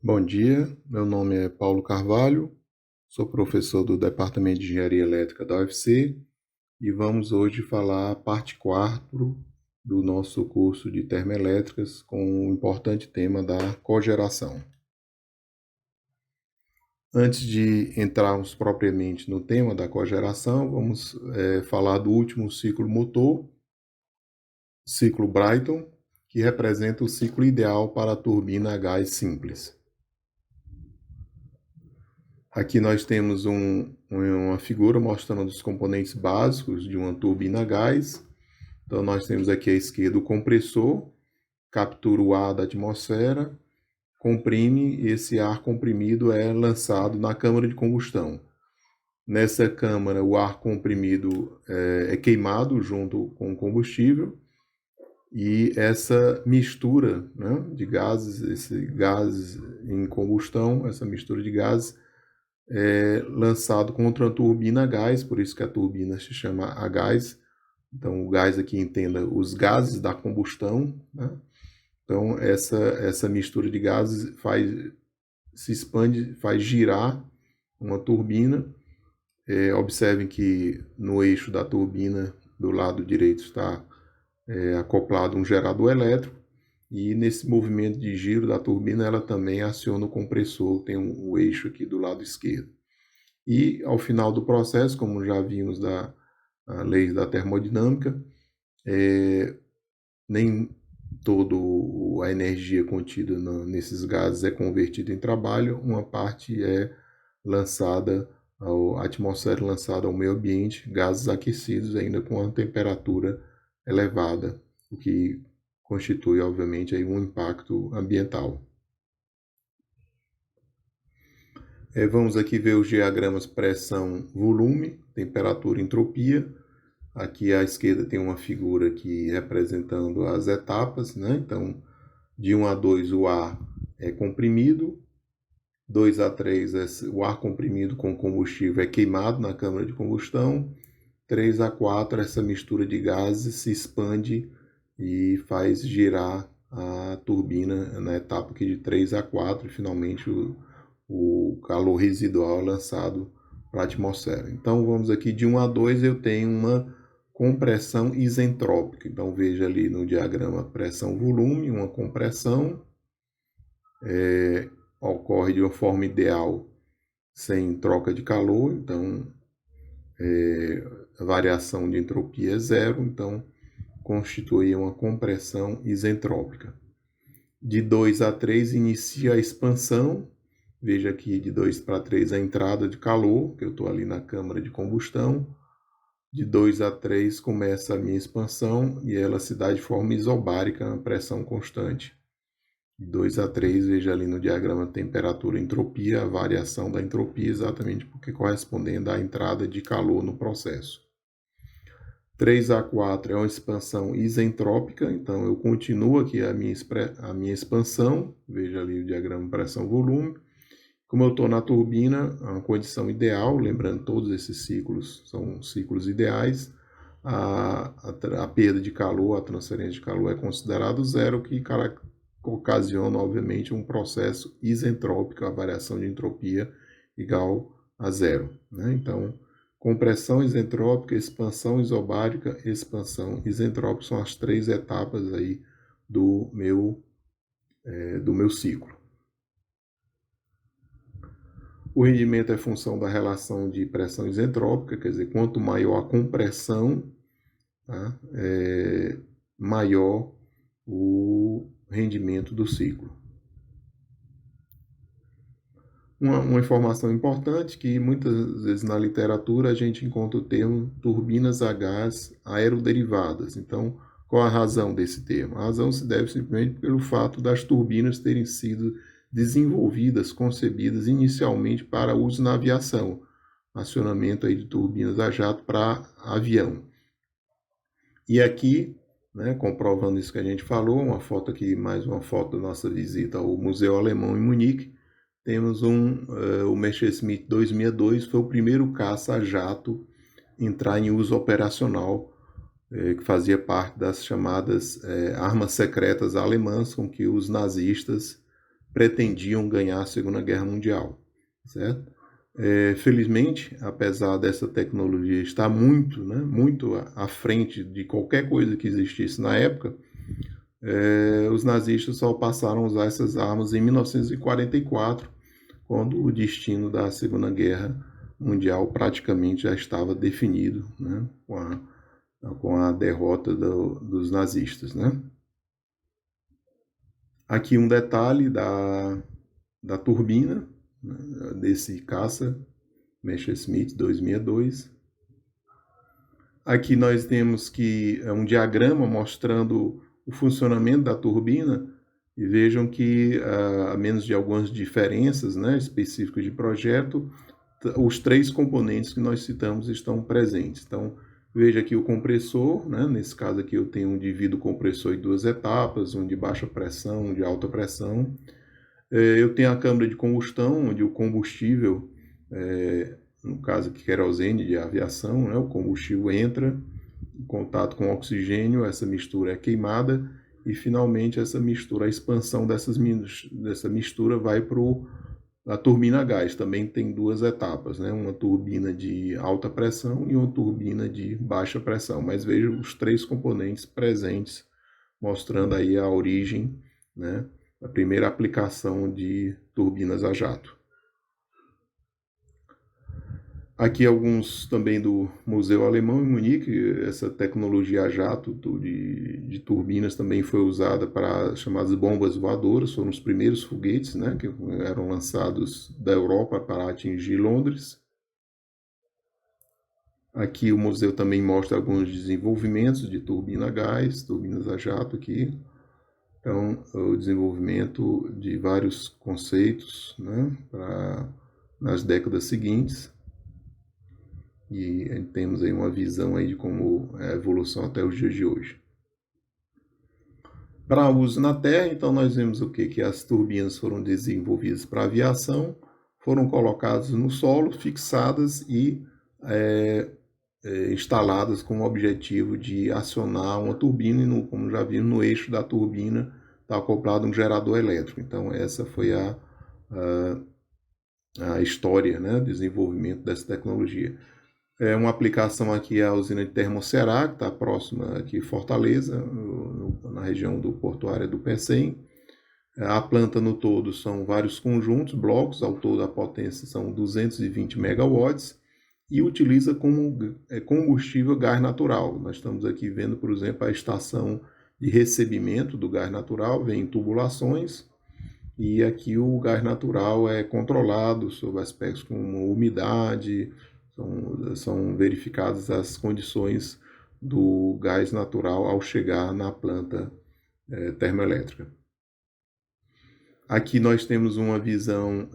Bom dia, meu nome é Paulo Carvalho, sou professor do Departamento de Engenharia Elétrica da UFC e vamos hoje falar a parte 4 do nosso curso de termoelétricas com o importante tema da cogeração. Antes de entrarmos propriamente no tema da cogeração, vamos falar do último ciclo motor, ciclo Brayton, que representa o ciclo ideal para a turbina a gás simples. Aqui nós temos uma figura mostrando os componentes básicos de uma turbina a gás. Então nós temos aqui à esquerda o compressor, captura o ar da atmosfera, comprime e esse ar comprimido é lançado na câmara de combustão. Nessa câmara o ar comprimido é queimado junto com o combustível e essa mistura, né, de gases, esse gás em combustão, essa mistura de gases lançado contra a turbina a gás, por isso que a turbina se chama a gás. Então, o gás aqui entenda os gases da combustão, né? Então, essa mistura de gases se expande, faz girar uma turbina. Observem que no eixo da turbina, do lado direito, está acoplado um gerador elétrico. E nesse movimento de giro da turbina, ela também aciona o compressor, tem um eixo aqui do lado esquerdo. E ao final do processo, como já vimos da lei da termodinâmica, nem toda a energia contida nesses gases é convertida em trabalho, uma parte é lançada, a atmosfera lançada ao meio ambiente, gases aquecidos ainda com a temperatura elevada, o que constitui, obviamente, aí um impacto ambiental. Vamos aqui ver os diagramas pressão, volume, temperatura, entropia. Aqui à esquerda tem uma figura aqui representando as etapas, né? Então, de 1 a 2 o ar é comprimido, 2 a 3 o ar comprimido com combustível é queimado na câmara de combustão, 3 a 4 essa mistura de gases se expande e faz girar a turbina na etapa aqui de 3 a 4 e finalmente o calor residual é lançado para a atmosfera. Então vamos aqui de 1 a 2 eu tenho uma compressão isentrópica. Então veja ali no diagrama pressão-volume, uma compressão ocorre de uma forma ideal sem troca de calor, então a variação de entropia é zero, então constitui uma compressão isentrópica. De 2 a 3 inicia a expansão. Veja aqui de 2 para 3 a entrada de calor, que eu estou ali na câmara de combustão. De 2 a 3 começa a minha expansão e ela se dá de forma isobárica, a pressão constante. De 2 a 3, veja ali no diagrama temperatura e entropia, a variação da entropia exatamente porque correspondendo à entrada de calor no processo. 3 a 4 é uma expansão isentrópica, então eu continuo aqui a minha expansão, veja ali o diagrama pressão-volume. Como eu estou na turbina, a condição ideal, lembrando todos esses ciclos são ciclos ideais, a perda de calor, a transferência de calor é considerado zero, que ocasiona, obviamente, um processo isentrópico, a variação de entropia igual a zero, né? Então, compressão isentrópica, expansão isobárica, expansão isentrópica são as 3 etapas aí do meu ciclo. O rendimento é função da relação de pressão isentrópica, quer dizer, quanto maior a compressão, tá, maior o rendimento do ciclo. Uma informação importante que muitas vezes na literatura a gente encontra o termo turbinas a gás aeroderivadas. Então, qual a razão desse termo? A razão se deve simplesmente pelo fato das turbinas terem sido desenvolvidas, concebidas inicialmente para uso na aviação, acionamento aí de turbinas a jato para avião. E aqui, né, comprovando isso que a gente falou, uma foto aqui, mais uma foto da nossa visita ao Museu Alemão em Munique, temos o Messerschmitt 262, foi o primeiro caça a jato entrar em uso operacional, que fazia parte das chamadas armas secretas alemãs com que os nazistas pretendiam ganhar a Segunda Guerra Mundial, certo? Felizmente, apesar dessa tecnologia estar muito à frente de qualquer coisa que existisse na época, os nazistas só passaram a usar essas armas em 1944, quando o destino da Segunda Guerra Mundial praticamente já estava definido, né, com a derrota dos nazistas, né? Aqui um detalhe da turbina, né, desse caça Messerschmitt 262. Aqui nós temos que um diagrama mostrando o funcionamento da turbina, e vejam que, a menos de algumas diferenças, né, específicas de projeto, os 3 componentes que nós citamos estão presentes. Então, veja aqui o compressor, né? Nesse caso aqui eu tenho divido o compressor em 2 etapas, um de baixa pressão, um de alta pressão. Eu tenho a câmara de combustão, onde o combustível, no caso aqui querosene de aviação, né? O combustível entra em contato com o oxigênio, essa mistura é queimada, e finalmente essa mistura, a expansão dessa mistura vai para a turbina a gás. Também tem 2 etapas, né? Uma turbina de alta pressão e uma turbina de baixa pressão. Mas veja os 3 componentes presentes, mostrando aí a origem, né? A primeira aplicação de turbinas a jato. Aqui alguns também do Museu Alemão em Munique. Essa tecnologia a jato de turbinas também foi usada para as chamadas bombas voadoras. Foram os primeiros foguetes, né, que eram lançados da Europa para atingir Londres. Aqui o museu também mostra alguns desenvolvimentos de turbina a gás, turbinas a jato aqui. Então, o desenvolvimento de vários conceitos, né, nas décadas seguintes. E temos aí uma visão aí de como é a evolução até os dias de hoje. Para uso na Terra, então nós vemos o que? Que as turbinas foram desenvolvidas para aviação, foram colocadas no solo, fixadas e instaladas com o objetivo de acionar uma turbina, e como já vimos, no eixo da turbina está acoplado um gerador elétrico. Então essa foi a história, né, do desenvolvimento dessa tecnologia. Uma aplicação aqui é a usina de Termoceará, que está próxima aqui Fortaleza, na região do portuária do Pecém. A planta no todo são vários conjuntos, blocos, ao todo a potência são 220 megawatts, e utiliza como combustível gás natural. Nós estamos aqui vendo, por exemplo, a estação de recebimento do gás natural, vem em tubulações, e aqui o gás natural é controlado sob aspectos como umidade. São verificadas as condições do gás natural ao chegar na planta termoelétrica. Aqui nós temos uma visão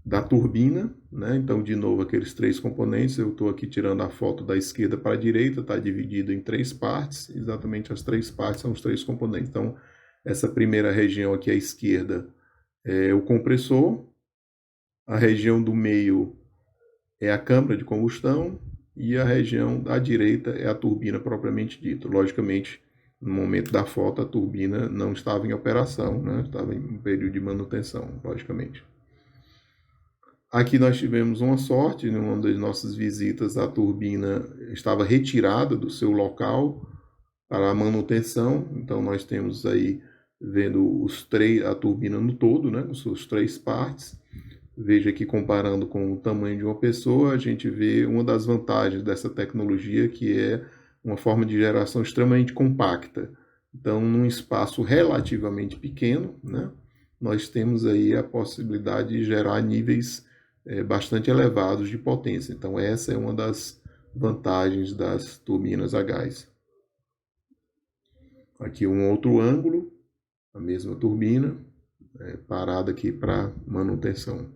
da turbina, né? Então, de novo, aqueles 3 componentes. Eu estou aqui tirando a foto da esquerda para a direita, está dividido em 3 partes. Exatamente as 3 partes são os 3 componentes. Então, essa primeira região aqui à esquerda é o compressor, a região do meio é a câmara de combustão, e a região à direita é a turbina propriamente dita. Logicamente, no momento da foto, a turbina não estava em operação, né? Estava em período de manutenção, logicamente. Aqui nós tivemos uma sorte, numa das nossas visitas, a turbina estava retirada do seu local para a manutenção. Então nós temos aí, vendo a turbina no todo, né, com suas 3 partes. Veja aqui, comparando com o tamanho de uma pessoa, a gente vê uma das vantagens dessa tecnologia, que é uma forma de geração extremamente compacta. Então, num espaço relativamente pequeno, né, nós temos aí a possibilidade de gerar níveis bastante elevados de potência. Então, essa é uma das vantagens das turbinas a gás. Aqui um outro ângulo, a mesma turbina, parada aqui para manutenção.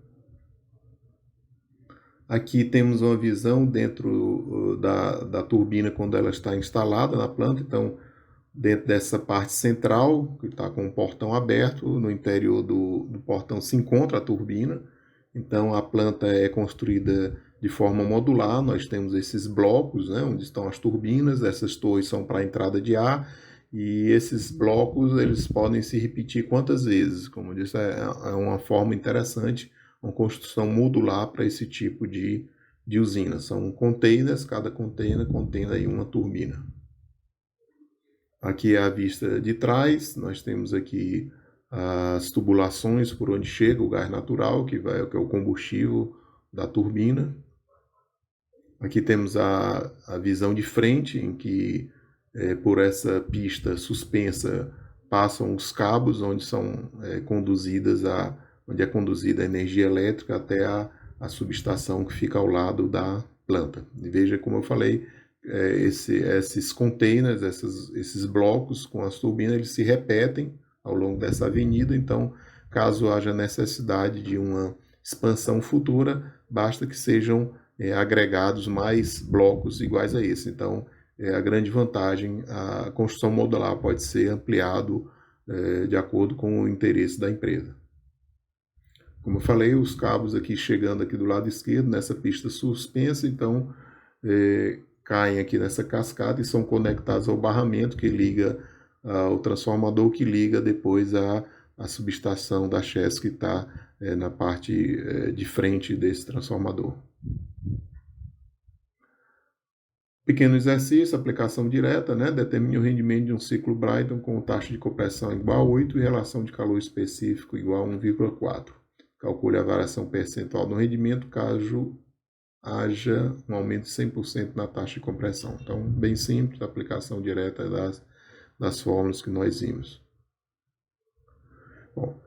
Aqui temos uma visão dentro da turbina quando ela está instalada na planta. Então, dentro dessa parte central, que está com o portão aberto, no interior do portão se encontra a turbina. Então, a planta é construída de forma modular. Nós temos esses blocos, né, onde estão as turbinas. Essas torres são para a entrada de ar, E esses blocos eles podem se repetir quantas vezes. Como eu disse, é uma forma interessante, uma construção modular para esse tipo de usina. São containers, cada container contém aí uma turbina. Aqui é a vista de trás, nós temos aqui as tubulações por onde chega o gás natural, que é o combustível da turbina. Aqui temos a visão de frente, em que por essa pista suspensa passam os cabos onde onde é conduzida a energia elétrica até a subestação que fica ao lado da planta. E veja como eu falei, esses containers, esses blocos com as turbinas, eles se repetem ao longo dessa avenida, então caso haja necessidade de uma expansão futura, basta que sejam agregados mais blocos iguais a esse. Então, a grande vantagem, a construção modular pode ser ampliado de acordo com o interesse da empresa. Como eu falei, os cabos aqui chegando aqui do lado esquerdo, nessa pista suspensa, então caem aqui nessa cascata e são conectados ao barramento que liga o transformador, que liga depois a subestação da Chesf, que está na parte de frente desse transformador. Pequeno exercício, aplicação direta, né? Determine o rendimento de um ciclo Brayton com taxa de compressão igual a 8 e relação de calor específico igual a 1,4. Calcule a variação percentual do rendimento caso haja um aumento de 100% na taxa de compressão. Então, bem simples, aplicação direta das fórmulas que nós vimos. Bom,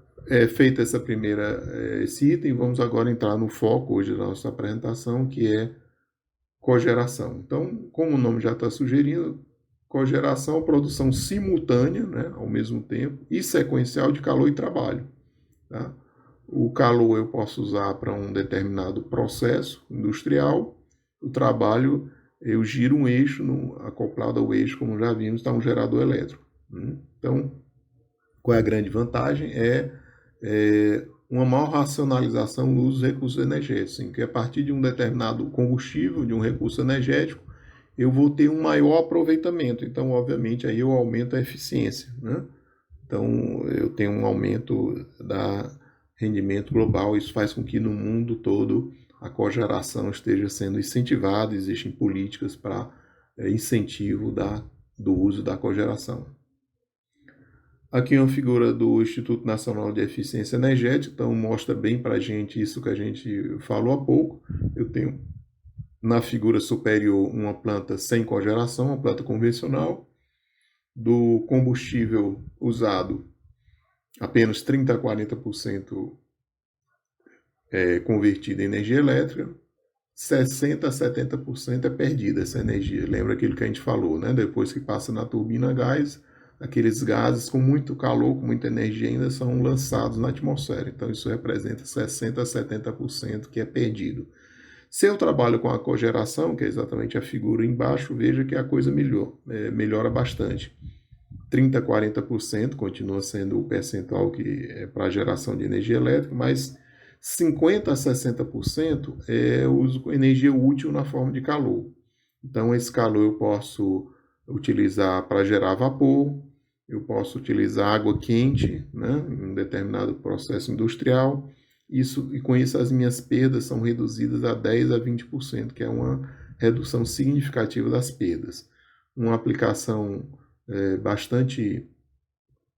feita essa esse item, vamos agora entrar no foco hoje da nossa apresentação, que é cogeração. Então, como o nome já está sugerindo, cogeração é produção simultânea, né, ao mesmo tempo, e sequencial de calor e trabalho. Tá? O calor eu posso usar para um determinado processo industrial, o trabalho eu giro um eixo, acoplado ao eixo, como já vimos, está um gerador elétrico. Então, qual é a grande vantagem? Uma maior racionalização no uso dos recursos energéticos, em que a partir de um determinado combustível, de um recurso energético, eu vou ter um maior aproveitamento. Então, obviamente, aí eu aumento a eficiência, né? Então, eu tenho um aumento da rendimento global. Isso faz com que no mundo todo a cogeração esteja sendo incentivada, existem políticas para incentivo do uso da cogeração. Aqui é uma figura do Instituto Nacional de Eficiência Energética, então mostra bem para a gente isso que a gente falou há pouco. Eu tenho na figura superior uma planta sem cogeração, uma planta convencional. Do combustível usado, apenas 30% a 40% é convertido em energia elétrica, 60% a 70% é perdida essa energia. Lembra aquilo que a gente falou, né? Depois que passa na turbina a gás, aqueles gases com muito calor, com muita energia ainda são lançados na atmosfera. Então isso representa 60% a 70% que é perdido. Se eu trabalho com a cogeração, que é exatamente a figura embaixo, veja que a coisa melhora bastante. 30% a 40% continua sendo o percentual que é para a geração de energia elétrica, mas 50% a 60% uso energia útil na forma de calor. Então, esse calor eu posso utilizar para gerar vapor, eu posso utilizar água quente, né, em um determinado processo industrial, e com isso as minhas perdas são reduzidas a 10% a 20%, que é uma redução significativa das perdas. Uma aplicação bastante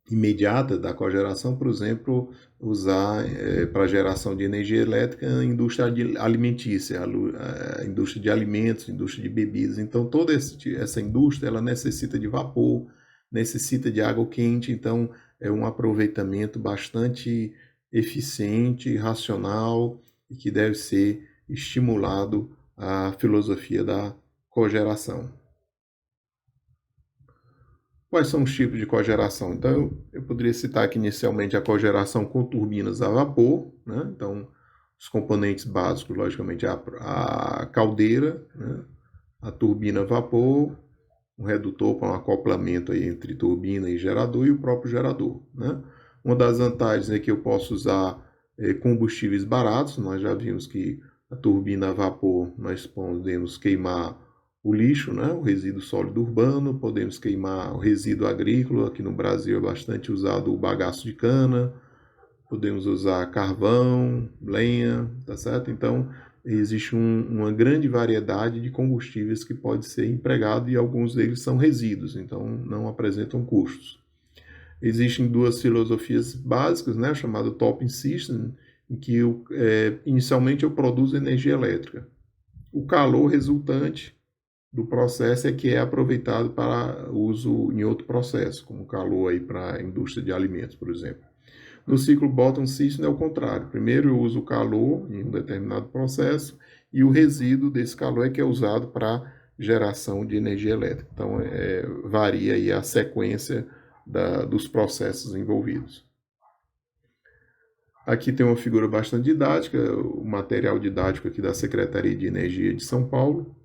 imediata da cogeração, por exemplo, usar para geração de energia elétrica a indústria alimentícia, a indústria de alimentos, indústria de bebidas. Então, toda essa indústria ela necessita de vapor, necessita de água quente, então é um aproveitamento bastante eficiente, racional e que deve ser estimulado a filosofia da cogeração. Quais são os tipos de cogeração? Então, eu poderia citar aqui inicialmente a cogeração com turbinas a vapor, né? Então, os componentes básicos, logicamente, a caldeira, né? A turbina a vapor, um redutor para um acoplamento aí entre turbina e gerador e o próprio gerador, né? Uma das vantagens é que eu posso usar combustíveis baratos. Nós já vimos que a turbina a vapor nós podemos queimar o lixo, né, o resíduo sólido urbano, podemos queimar o resíduo agrícola, aqui no Brasil é bastante usado o bagaço de cana, podemos usar carvão, lenha, tá certo? Então, existe uma grande variedade de combustíveis que pode ser empregado e alguns deles são resíduos, então não apresentam custos. Existem duas filosofias básicas, né, chamada Topping System, em que inicialmente eu produzo energia elétrica. O calor resultante do processo é que é aproveitado para uso em outro processo, como calor aí para a indústria de alimentos, por exemplo. No ciclo Bottom System é o contrário. Primeiro eu uso o calor em um determinado processo e o resíduo desse calor é que é usado para geração de energia elétrica. Então, varia aí a sequência dos processos envolvidos. Aqui tem uma figura bastante didática, o material didático aqui da Secretaria de Energia de São Paulo.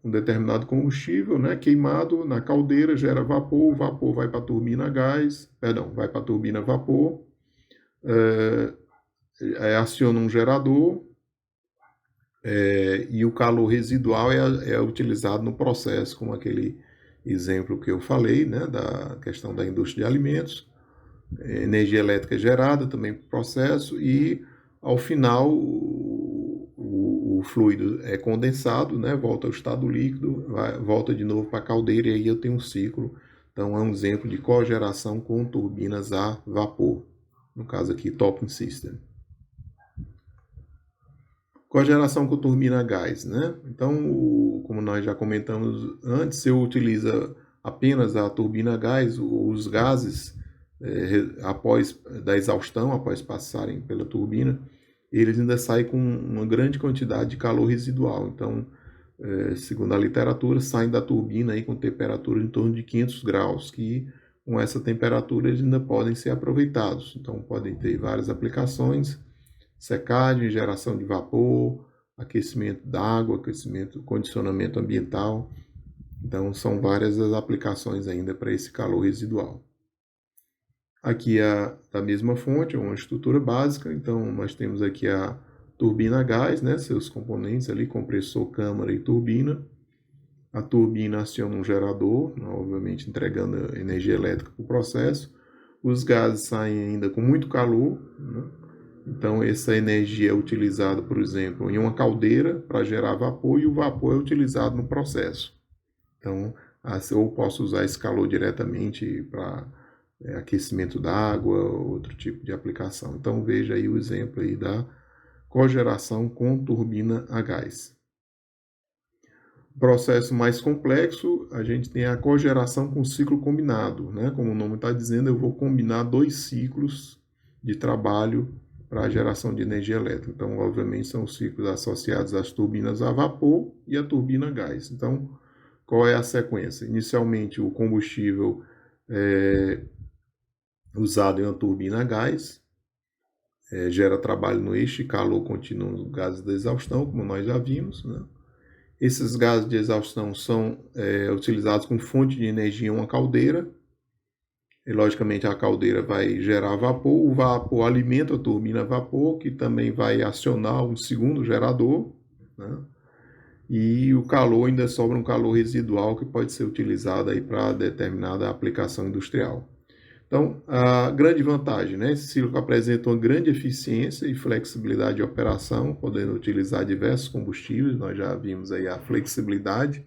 Um determinado combustível, né, queimado na caldeira, gera vapor, o vapor vai para a turbina vai para a turbina vapor, aciona um gerador, e o calor residual é utilizado no processo, como aquele exemplo que eu falei, né, da questão da indústria de alimentos. Energia elétrica gerada também para o processo e, ao final, o fluido é condensado, né, volta ao estado líquido, volta de novo para a caldeira e aí eu tenho um ciclo. Então, é um exemplo de cogeração com turbinas a vapor. No caso aqui, Topping System. Cogeração com turbina a gás, né? Então, como nós já comentamos antes, se eu utiliza apenas a turbina a gás, os gases após da exaustão, após passarem pela turbina, eles ainda saem com uma grande quantidade de calor residual. Então, segundo a literatura, saem da turbina aí com temperatura em torno de 500 graus, que com essa temperatura eles ainda podem ser aproveitados. Então, podem ter várias aplicações: secagem, geração de vapor, aquecimento da água, aquecimento, condicionamento ambiental. Então, são várias as aplicações ainda para esse calor residual. Aqui é da mesma fonte, uma estrutura básica. Então, nós temos aqui a turbina a gás, né, seus componentes ali, compressor, câmara e turbina. A turbina aciona um gerador, obviamente entregando energia elétrica para o processo. Os gases saem ainda com muito calor, né? Então, essa energia é utilizada, por exemplo, em uma caldeira para gerar vapor e o vapor é utilizado no processo. Então, eu posso usar esse calor diretamente para aquecimento da água, outro tipo de aplicação. Então, veja aí o exemplo aí da cogeração com turbina a gás. Processo mais complexo, a gente tem a cogeração com ciclo combinado, né? Como o nome está dizendo, eu vou combinar dois ciclos de trabalho para a geração de energia elétrica. Então, obviamente, são os ciclos associados às turbinas a vapor e a turbina a gás. Então, qual é a sequência? Inicialmente, o combustível usado em uma turbina a gás gera trabalho no eixo e calor contínuo nos gases da exaustão, como nós já vimos, né? Esses gases de exaustão são utilizados como fonte de energia em uma caldeira. E, logicamente, a caldeira vai gerar vapor. O vapor alimenta a turbina a vapor, que também vai acionar um segundo gerador, né? E o calor ainda sobra um calor residual que pode ser utilizado aí para determinada aplicação industrial. Então, a grande vantagem, né? Esse ciclo apresenta uma grande eficiência e flexibilidade de operação, podendo utilizar diversos combustíveis. Nós já vimos aí a flexibilidade,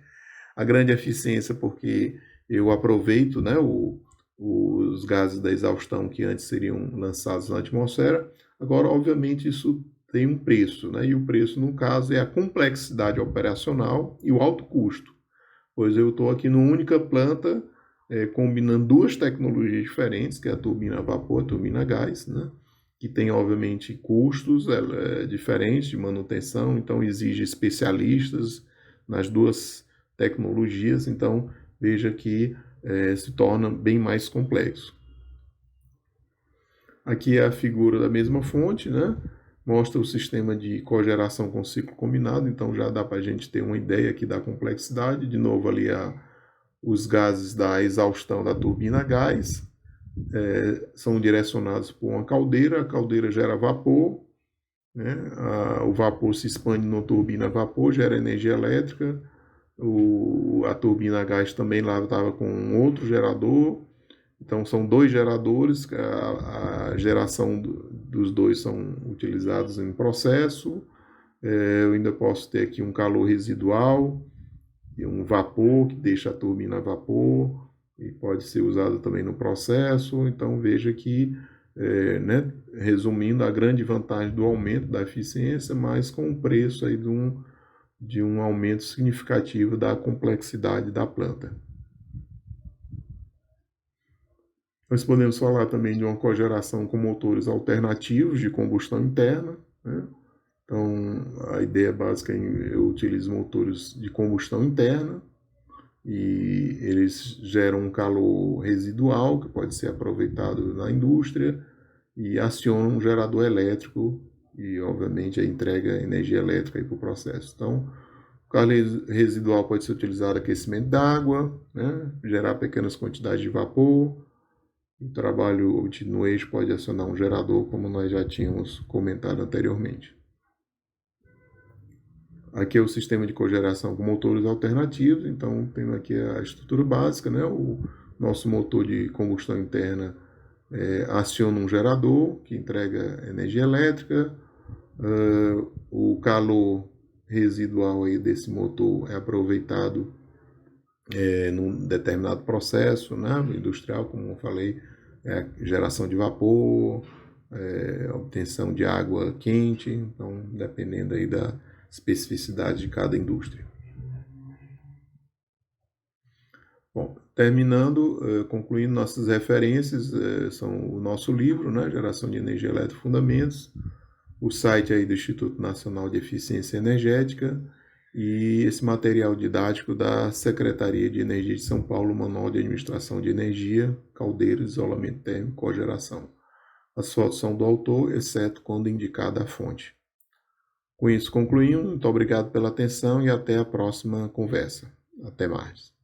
a grande eficiência porque eu aproveito, né, os gases da exaustão que antes seriam lançados na atmosfera. Agora, obviamente, isso tem um preço, né? E o preço, no caso, é a complexidade operacional e o alto custo, pois eu estou aqui numa única planta, combinando duas tecnologias diferentes, que é a turbina a vapor e a turbina a gás, né? Que tem, obviamente, custos diferentes de manutenção, então exige especialistas nas duas tecnologias, então veja que se torna bem mais complexo. Aqui é a figura da mesma fonte, né? Mostra o sistema de cogeração com ciclo combinado, então já dá para a gente ter uma ideia aqui da complexidade. De novo ali os gases da exaustão da turbina a gás são direcionados por uma caldeira, a caldeira gera vapor, né? O vapor se expande na turbina a vapor, gera energia elétrica, A turbina a gás também lá estava com um outro gerador. Então são dois geradores, a geração dos dois são utilizados em processo. Eu ainda posso ter aqui um calor residual e um vapor que deixa a turbina a vapor e pode ser usado também no processo. Então veja que, né, resumindo, a grande vantagem do aumento da eficiência, mas com o preço aí de um aumento significativo da complexidade da planta. Nós podemos falar também de uma cogeração com motores alternativos de combustão interna, né? Então, a ideia básica é eu utilizo motores de combustão interna e eles geram um calor residual que pode ser aproveitado na indústria e acionam um gerador elétrico e, obviamente, entrega energia elétrica para o processo. Então, o calor residual pode ser utilizado aquecimento d'água, né? Gerar pequenas quantidades de vapor. O trabalho no eixo pode acionar um gerador, como nós já tínhamos comentado anteriormente. Aqui é o sistema de cogeração com motores alternativos, então temos aqui a estrutura básica, né? O nosso motor de combustão interna aciona um gerador que entrega energia elétrica, o calor residual aí desse motor é aproveitado num determinado processo, né, industrial, como eu falei, geração de vapor, obtenção de água quente, então dependendo aí da especificidade de cada indústria. Bom, terminando, concluindo nossas referências, são o nosso livro, né, Geração de Energia Elétrica Fundamentos, o site aí do Instituto Nacional de Eficiência Energética e esse material didático da Secretaria de Energia de São Paulo, Manual de Administração de Energia, Caldeira, Isolamento Térmico e Cogeração. As fotos são do autor, exceto quando indicada a fonte. Com isso concluímos, muito obrigado pela atenção e até a próxima conversa. Até mais.